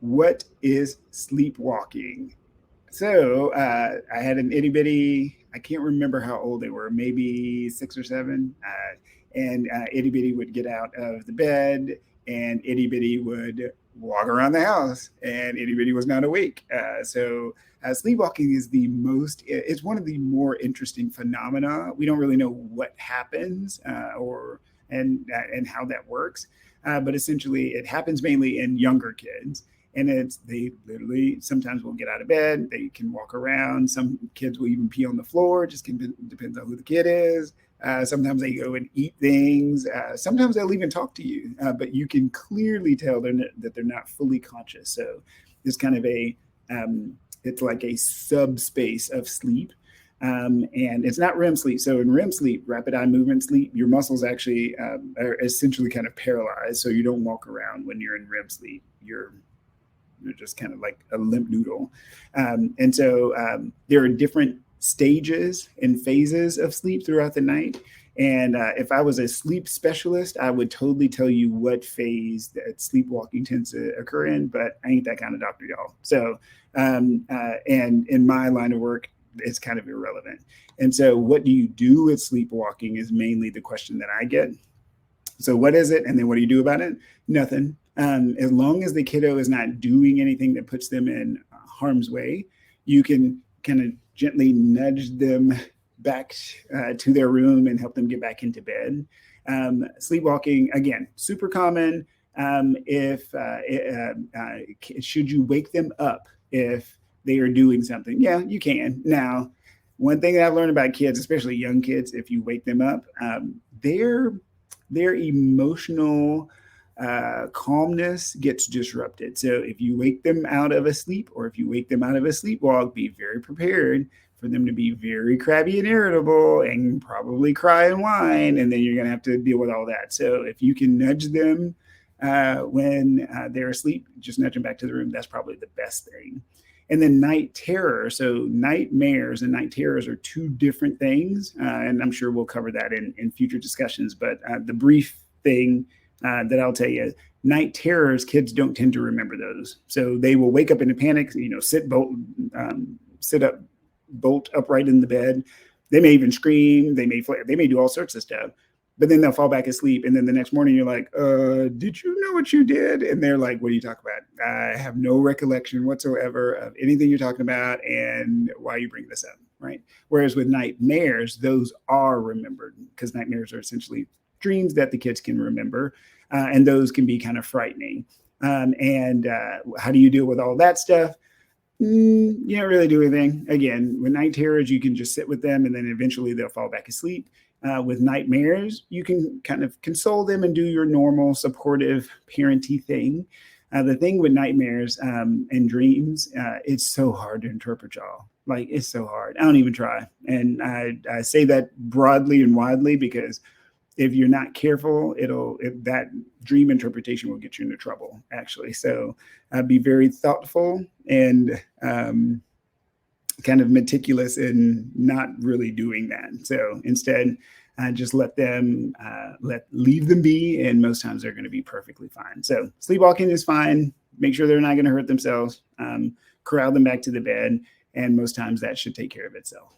what is sleepwalking? So I had an itty bitty, I can't remember how old they were, maybe 6 or 7. And itty bitty would get out of the bed and itty bitty would walk around the house and itty bitty was not awake. So sleepwalking is it's one of the more interesting phenomena. We don't really know what happens and how that works. But essentially, it happens mainly in younger kids, and they literally sometimes will get out of bed, they can walk around, some kids will even pee on the floor, just depends on who the kid is. Sometimes they go and eat things, sometimes they'll even talk to you, but you can clearly tell that they're not fully conscious. So it's kind of it's like a subspace of sleep. And it's not REM sleep. So in REM sleep, rapid eye movement sleep, your muscles actually are essentially kind of paralyzed. So you don't walk around when you're in REM sleep. You're just kind of like a limp noodle. And so there are different stages and phases of sleep throughout the night. And if I was a sleep specialist, I would totally tell you what phase that sleepwalking tends to occur in, but I ain't that kind of doctor, y'all. So, and in my line of work, it's kind of irrelevant. And so what do you do with sleepwalking is mainly the question that I get. So what is it? And then what do you do about it? Nothing. As long as the kiddo is not doing anything that puts them in harm's way, you can kind of gently nudge them back to their room and help them get back into bed. Sleepwalking, again, super common. Should you wake them up if they are doing something? Yeah, you can. Now, one thing that I've learned about kids, especially young kids, if you wake them up, their emotional calmness gets disrupted. So if you wake them out of a sleep, or if you wake them out of a sleepwalk, be very prepared for them to be very crabby and irritable and probably cry and whine, and then you're going to have to deal with all that. So if you can nudge them when they're asleep, just nudge them back to the room. That's probably the best thing. And then night terror. So nightmares and night terrors are two different things. And I'm sure we'll cover that in future discussions. But the brief thing that I'll tell you, night terrors, kids don't tend to remember those. So they will wake up in a panic, sit up, bolt upright in the bed. They may even scream. They may flare. They may do all sorts of stuff. But then they'll fall back asleep. And then the next morning you're like, did you know what you did? And they're like, what are you talking about? I have no recollection whatsoever of anything you're talking about and why you bring this up, right? Whereas with nightmares, those are remembered, because nightmares are essentially dreams that the kids can remember. And those can be kind of frightening. And how do you deal with all that stuff? You don't really do anything. Again, with night terrors, you can just sit with them and then eventually they'll fall back asleep. With nightmares, you can kind of console them and do your normal supportive parenty thing. The thing with nightmares and dreams, it's so hard to interpret, y'all. Like, it's so hard. I don't even try. And I say that broadly and widely because if you're not careful, that dream interpretation will get you into trouble, actually. So be very thoughtful and kind of meticulous in not really doing that. So instead, just leave them be, and most times they're going to be perfectly fine. So sleepwalking is fine. Make sure they're not going to hurt themselves. Corral them back to the bed, and most times that should take care of itself.